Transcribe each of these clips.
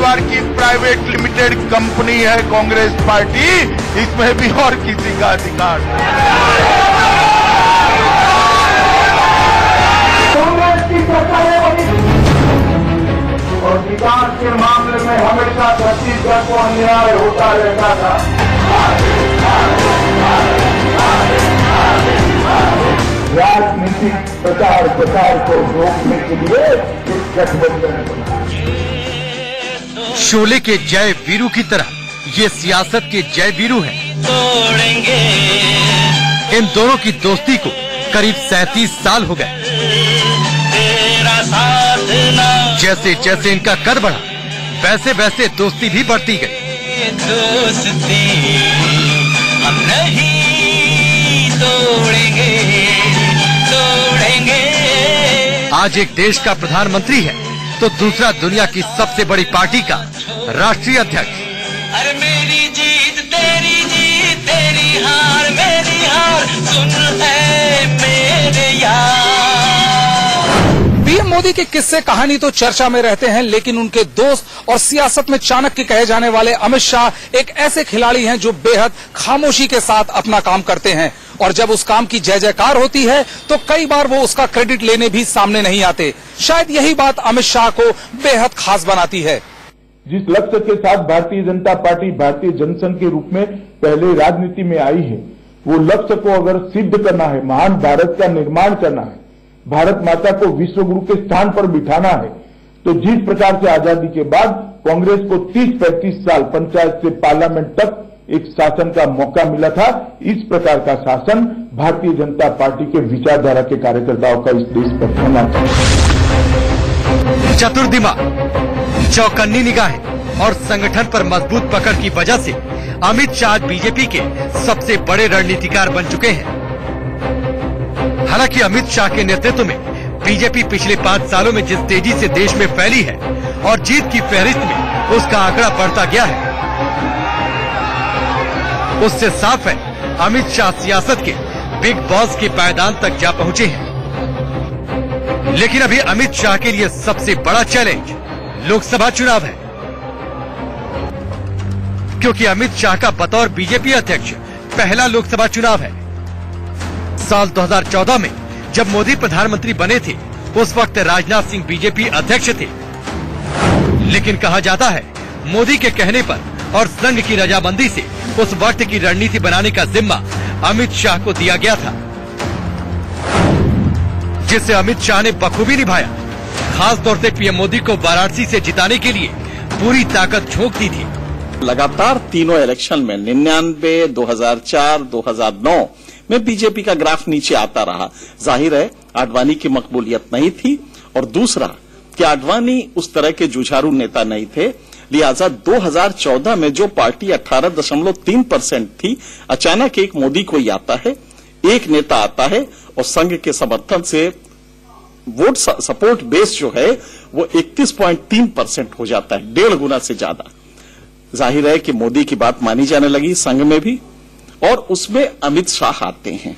परिवार की private limited company है कांग्रेस पार्टी, इसमें भी और किसी का अधिकार नहीं। कांग्रेस की सरकारें और विकास के मामले में हमेशा छत्तीसगढ़ को अन्याय होता रहता था। राजनीतिक प्रचार प्रसार को रोकने के लिए इस गठबंधन बना। शोले के जय वीरू की तरह ये सियासत के जय वीरू हैं। इन दोनों की दोस्ती को करीब 37 साल हो गए। जैसे जैसे इनका कद बढ़ा, वैसे वैसे दोस्ती भी बढ़ती गई। दोस्ती हम नहीं तोड़ेंगे, तोड़ेंगे। आज एक देश का प्रधानमंत्री है तो दूसरा दुनिया की सबसे बड़ी पार्टी का राष्ट्रीय अध्यक्ष। अरे मेरी जीत तेरी हार मेरी हार, सुन है मेरे यार। पीएम मोदी के किस्से कहानी तो चर्चा में रहते हैं, लेकिन उनके दोस्त और सियासत में चाणक्य कहे जाने वाले अमित शाह एक ऐसे खिलाड़ी हैं जो बेहद खामोशी के साथ अपना काम करते हैं, और जब उस काम की जय जयकार होती है तो कई बार वो उसका क्रेडिट लेने भी सामने नहीं आते। शायद यही बात अमित शाह को बेहद खास बनाती है। जिस लक्ष्य के साथ भारतीय जनता पार्टी भारतीय जनसंघ के रूप में पहले राजनीति में आई है, वो लक्ष्य को अगर सिद्ध करना है, महान भारत का निर्माण करना है, भारत माता को विश्व गुरु के स्थान पर बिठाना है, तो जिस प्रकार से आजादी के बाद कांग्रेस को 30-35 साल पंचायत से पार्लियामेंट तक एक शासन का मौका मिला था, इस प्रकार का शासन भारतीय जनता पार्टी के विचारधारा के कार्यकर्ताओं का इस देश पर होना चाहिए। चतुर दिमाग, चौकन्नी निगाहें और संगठन पर मजबूत पकड़ की वजह से अमित शाह बीजेपी के सबसे बड़े रणनीतिकार बन चुके हैं। हालांकि अमित शाह के नेतृत्व में बीजेपी पिछले 5 सालों में जिस तेजी से देश में फैली है और जीत की फहरिस्त में उसका आंकड़ा बढ़ता गया है, उससे साफ है अमित शाह सियासत के बिग बॉस के पायदान तक जा पहुंचे हैं। लेकिन अभी अमित शाह के लिए सबसे बड़ा चैलेंज लोकसभा चुनाव है, क्योंकि अमित शाह का बतौर बीजेपी अध्यक्ष पहला लोकसभा चुनाव है। साल 2014 में जब मोदी प्रधानमंत्री बने थे, उस वक्त राजनाथ सिंह बीजेपी अध्यक्ष थे। लेकिन कहा जाता है मोदी के कहने पर और संघ की रजामंदी से उस वक्त की रणनीति बनाने का जिम्मा अमित शाह को दिया गया था, जिसे अमित शाह ने बखूबी निभाया। खास तौर से पीएम मोदी को वाराणसी से जिताने के लिए पूरी ताकत झोंक दी थी। लगातार तीनों इलेक्शन में 99, 2004, 2009 में बीजेपी का ग्राफ नीचे आता रहा। जाहिर है आडवाणी की मकबूलियत नहीं थी, और दूसरा कि आडवाणी उस तरह के जुझारू नेता नहीं थे, लिहाजा 2014 में जो पार्टी 18.3% थी, अचानक एक मोदी कोई आता है, एक नेता आता है और संघ के समर्थन से वोट सपोर्ट बेस जो है वो 31.3% हो जाता है, 1.5 गुना से ज्यादा। जाहिर है कि मोदी की बात मानी जाने लगी संघ में भी, और उसमें अमित शाह आते हैं।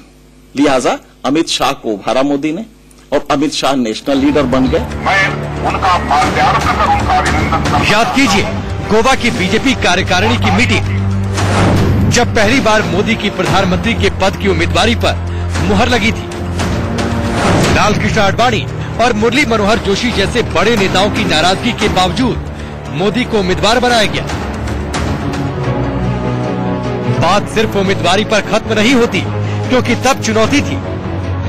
लिहाजा अमित शाह को उभारा मोदी ने और अमित शाह नेशनल लीडर बन गए। मैं उनका प्यार करता हूं, उनका अभिनंदन करता हूं। याद कीजिए गोवा की बीजेपी कार्यकारिणी की मीटिंग, जब पहली बार मोदी की प्रधानमंत्री के पद की उम्मीदवारी पर मुहर लगी थी। लाल कृष्ण आडवाणी और मुरली मनोहर जोशी जैसे बड़े नेताओं की नाराजगी के बावजूद मोदी को उम्मीदवार बनाया गया। बात सिर्फ उम्मीदवारी पर खत्म नहीं होती, क्योंकि तब चुनौती थी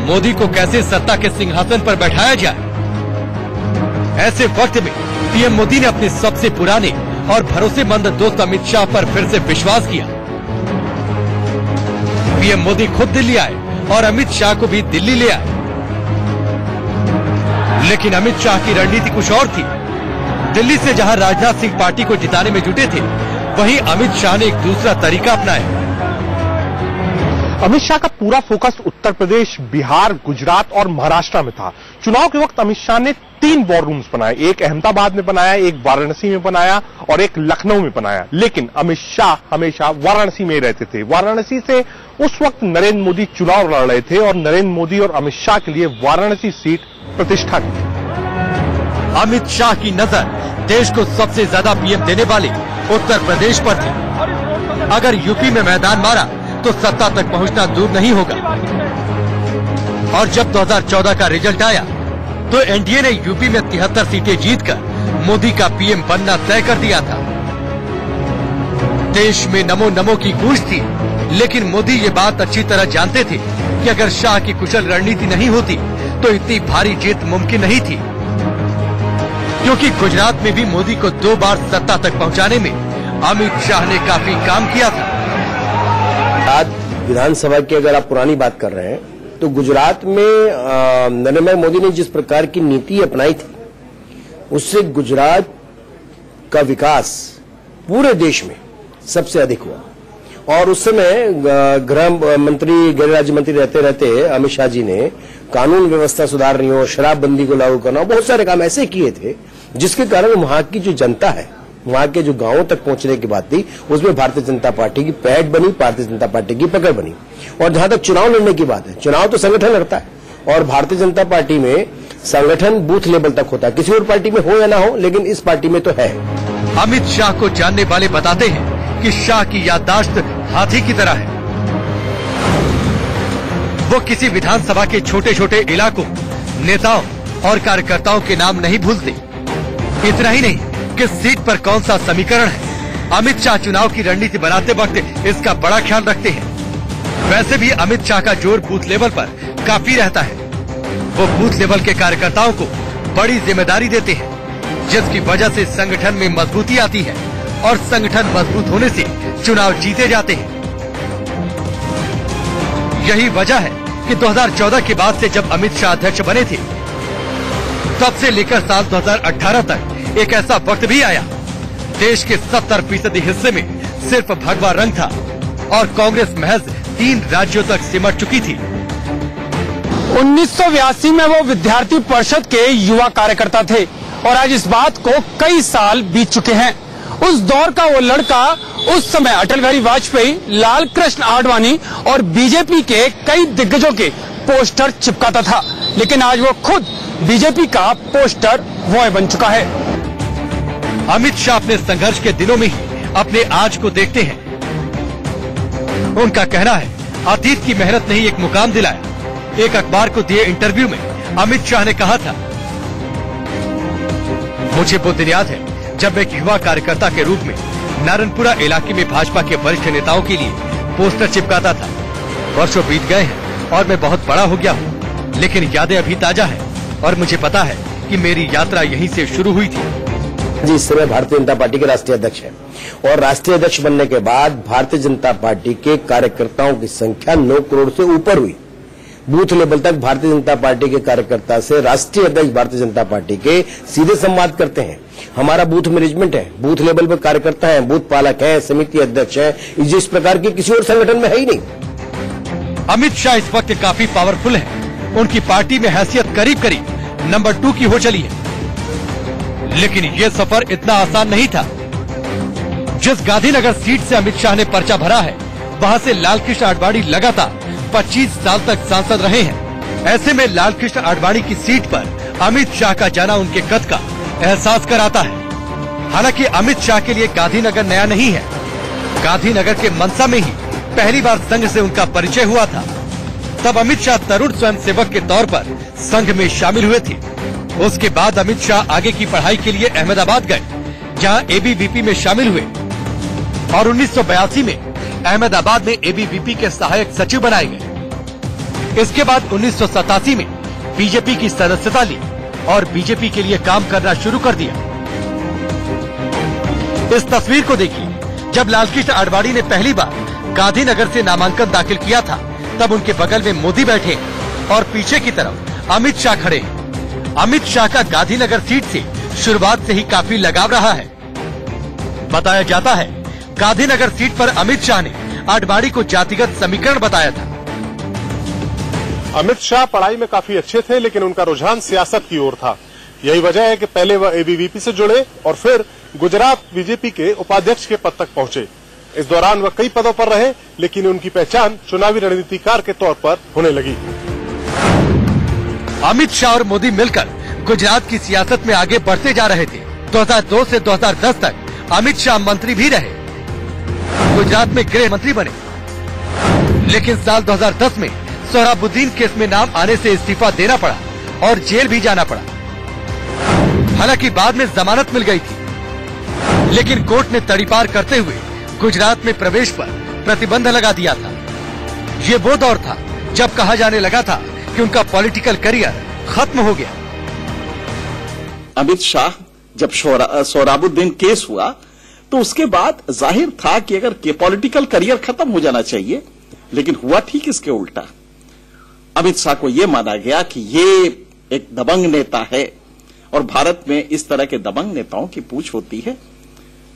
मोदी को कैसे सत्ता के सिंहासन पर बैठाया जाए। ऐसे वक्त में पीएम मोदी ने अपने सबसे पुराने और भरोसेमंद दोस्त अमित शाह पर फिर से विश्वास किया। पीएम मोदी खुद दिल्ली आए और अमित शाह को भी दिल्ली ले आए। लेकिन अमित शाह की रणनीति कुछ और थी। दिल्ली से जहां राजनाथ सिंह पार्टी को जिताने में जुटे थे, वहीं अमित शाह ने एक दूसरा तरीका अपनाया। अमित शाह का पूरा फोकस उत्तर प्रदेश, बिहार, गुजरात और महाराष्ट्र में था। चुनाव के वक्त अमित शाह ने 3 वॉर रूम्स बनाए, एक अहमदाबाद में बनाया, एक वाराणसी में बनाया और एक लखनऊ में बनाया। लेकिन अमित शाह हमेशा वाराणसी में रहते थे। वाराणसी से उस वक्त नरेंद्र मोदी चुनाव लड़ रहे थे और नरेंद्र मोदी और अमित शाह के लिए वाराणसी सीट प्रतिष्ठा की थी। अमित शाह की नजर देश को सबसे ज्यादा पीएम देने वाले उत्तर प्रदेश पर थी। अगर यूपी में मैदान मारा तो सत्ता तक पहुंचना दूर नहीं होगा। और जब 2014 का रिजल्ट आया तो एनडीए ने यूपी में 73 सीटें जीतकर मोदी का पीएम बनना तय कर दिया था। देश में नमो नमो की गूंज थी, लेकिन मोदी ये बात अच्छी तरह जानते थे कि अगर शाह की कुशल रणनीति नहीं होती तो इतनी भारी जीत मुमकिन नहीं थी, क्योंकि गुजरात में भी मोदी को 2 बार सत्ता तक पहुंचाने में अमित शाह ने काफी काम किया था। आज विधानसभा की अगर आप पुरानी बात कर रहे हैं तो गुजरात में नरेंद्र भाई मोदी ने जिस प्रकार की नीति अपनाई थी उससे गुजरात का विकास पूरे देश में सबसे अधिक हुआ। और उस समय गृह मंत्री, गृह राज्य मंत्री रहते रहते अमित शाह जी ने कानून व्यवस्था सुधारनी हो, शराबबंदी को लागू करना हो, बहुत सारे काम ऐसे किए थे जिसके कारण वहां की जो जनता है, वहां के जो गांवों तक पहुंचने की बात थी, उसमें भारतीय जनता पार्टी की पैठ बनी, भारतीय जनता पार्टी की पकड़ बनी। और जहां तक चुनाव लड़ने की बात है, चुनाव तो संगठन लड़ता है और भारतीय जनता पार्टी में संगठन बूथ लेवल तक होता है, किसी और पार्टी में हो या ना हो, लेकिन इस पार्टी में तो है। अमित शाह को जानने वाले बताते हैं कि शाह की याददाश्त हाथी की तरह है। वो किसी विधानसभा के छोटे छोटे इलाकों, नेताओं और कार्यकर्ताओं के नाम नहीं भूलते। इतना ही नहीं, किस सीट पर कौन सा समीकरण है, अमित शाह चुनाव की रणनीति बनाते वक्त इसका बड़ा ख्याल रखते हैं। वैसे भी अमित शाह का जोर बूथ लेवल पर काफी रहता है। वो बूथ लेवल के कार्यकर्ताओं को बड़ी जिम्मेदारी देते हैं, जिसकी वजह से संगठन में मजबूती आती है और संगठन मजबूत होने से चुनाव जीते जाते हैं। यही वजह है कि 2014 के बाद से जब अमित शाह अध्यक्ष बने थे, तब से लेकर साल 2018 तक एक ऐसा वक्त भी आया, देश के 70% हिस्से में सिर्फ भगवा रंग था और कांग्रेस महज 3 राज्यों तक सिमट चुकी थी। 1982 में वो विद्यार्थी परिषद के युवा कार्यकर्ता थे और आज इस बात को कई साल बीत चुके हैं। उस दौर का वो लड़का उस समय अटल बिहारी वाजपेयी, लाल कृष्ण आडवाणी और बीजेपी के कई दिग्गजों के पोस्टर चिपकाता था, लेकिन आज वो खुद बीजेपी का पोस्टर बॉय बन चुका है। अमित शाह अपने संघर्ष के दिनों में ही अपने आज को देखते हैं। उनका कहना है, अतीत की मेहनत ने ही एक मुकाम दिलाया। एक अखबार को दिए इंटरव्यू में अमित शाह ने कहा था, मुझे वो दिन याद है जब एक युवा कार्यकर्ता के रूप में नारायणपुरा इलाके में भाजपा के वरिष्ठ नेताओं के लिए पोस्टर चिपकाता था। वर्षों बीत गए हैं और मैं बहुत बड़ा हो गया हूँ, लेकिन यादें अभी ताजा है और मुझे पता है कि मेरी यात्रा यहीं से शुरू हुई थी। इस समय भारतीय जनता पार्टी के राष्ट्रीय अध्यक्ष हैं और राष्ट्रीय अध्यक्ष बनने के बाद भारतीय जनता पार्टी के कार्यकर्ताओं की संख्या 9 करोड़ से ऊपर हुई। बूथ लेवल तक भारतीय जनता पार्टी के कार्यकर्ता से राष्ट्रीय अध्यक्ष भारतीय जनता पार्टी के सीधे संवाद करते हैं। हमारा बूथ मैनेजमेंट है, बूथ लेवल पर कार्यकर्ता है, बूथ पालक है, समिति अध्यक्ष है, जिस प्रकार के किसी और संगठन में है ही नहीं। अमित शाह इस वक्त काफी पावरफुल है। उनकी पार्टी में हैसियत करीब करीब नंबर 2 की हो चली है, लेकिन ये सफर इतना आसान नहीं था। जिस गांधीनगर सीट से अमित शाह ने पर्चा भरा है, वहां से लालकृष्ण आडवाणी लगातार 25 साल तक सांसद रहे हैं। ऐसे में लालकृष्ण आडवाणी की सीट पर अमित शाह का जाना उनके कद का एहसास कराता है। हालांकि अमित शाह के लिए गांधीनगर नया नहीं है। गांधीनगर के मनसा में ही पहली बार संघ से उनका परिचय हुआ था। तब अमित शाह तरुण स्वयंसेवक के तौर पर संघ में शामिल हुए थे। उसके बाद अमित शाह आगे की पढ़ाई के लिए अहमदाबाद गए, जहां एबीवीपी में शामिल हुए और 1982 में अहमदाबाद में एबीवीपी के सहायक सचिव बनाए गए। इसके बाद 1987 में बीजेपी की सदस्यता ली और बीजेपी के लिए काम करना शुरू कर दिया। इस तस्वीर को देखिए, जब लालकृष्ण आडवाणी ने पहली बार गांधीनगर से नामांकन दाखिल किया था, तब उनके बगल में मोदी बैठे और पीछे की तरफ अमित शाह खड़े। अमित शाह का गांधीनगर सीट से शुरुआत से ही काफी लगाव रहा है। बताया जाता है, गांधीनगर सीट पर अमित शाह ने आडवाणी को जातिगत समीकरण बताया था। अमित शाह पढ़ाई में काफी अच्छे थे, लेकिन उनका रुझान सियासत की ओर था। यही वजह है कि पहले वह एबीवीपी से जुड़े और फिर गुजरात बीजेपी के उपाध्यक्ष के पद तक पहुंचे। इस दौरान वह कई पदों पर रहे, लेकिन उनकी पहचान चुनावी रणनीतिकार के तौर पर होने लगी। अमित शाह और मोदी मिलकर गुजरात की सियासत में आगे बढ़ते जा रहे थे। 2002 से 2010 तक अमित शाह मंत्री भी रहे, गुजरात में गृह मंत्री बने, लेकिन साल 2010 में सोहराबुद्दीन केस में नाम आने से इस्तीफा देना पड़ा और जेल भी जाना पड़ा। हालांकि बाद में जमानत मिल गई थी, लेकिन कोर्ट ने तड़ीपार करते हुए गुजरात में प्रवेश पर प्रतिबंध लगा दिया था। ये वो दौर था जब कहा जाने लगा था कि उनका पॉलिटिकल करियर खत्म हो गया। अमित शाह जब सोहराबुद्दीन केस हुआ तो उसके बाद जाहिर था कि अगर पॉलिटिकल करियर खत्म हो जाना चाहिए, लेकिन हुआ ठीक इसके उल्टा। अमित शाह को यह माना गया कि ये एक दबंग नेता है और भारत में इस तरह के दबंग नेताओं की पूछ होती है।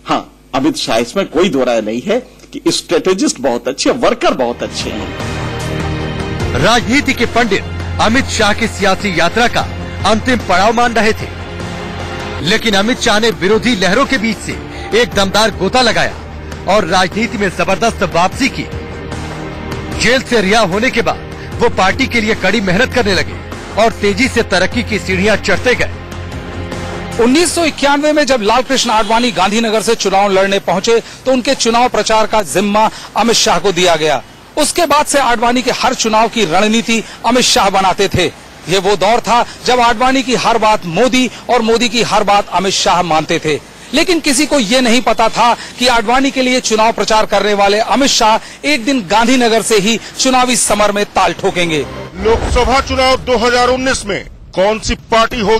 हाँ, अमित शाह इसमें कोई दो राय नहीं है कि स्ट्रेटेजिस्ट बहुत अच्छे, वर्कर बहुत अच्छे हैं। राजनीति के पंडित अमित शाह की सियासी यात्रा का अंतिम पड़ाव मान रहे थे, लेकिन अमित शाह ने विरोधी लहरों के बीच से एक दमदार गोता लगाया और राजनीति में जबरदस्त वापसी की। जेल से रिहा होने के बाद वो पार्टी के लिए कड़ी मेहनत करने लगे और तेजी से तरक्की की सीढ़ियां चढ़ते गए। 1991 में जब लालकृष्ण आडवाणी गांधीनगर से चुनाव लड़ने पहुंचे तो उनके चुनाव प्रचार का जिम्मा अमित शाह को दिया गया। उसके बाद से आडवाणी के हर चुनाव की रणनीति अमित शाह बनाते थे। ये वो दौर था जब आडवाणी की हर बात मोदी और मोदी की हर बात अमित शाह मानते थे, लेकिन किसी को ये नहीं पता था कि आडवाणी के लिए चुनाव प्रचार करने वाले अमित शाह एक दिन गांधीनगर से ही चुनावी समर में ताल ठोकेंगे। लोकसभा चुनाव 2019 में कौन सी पार्टी होगी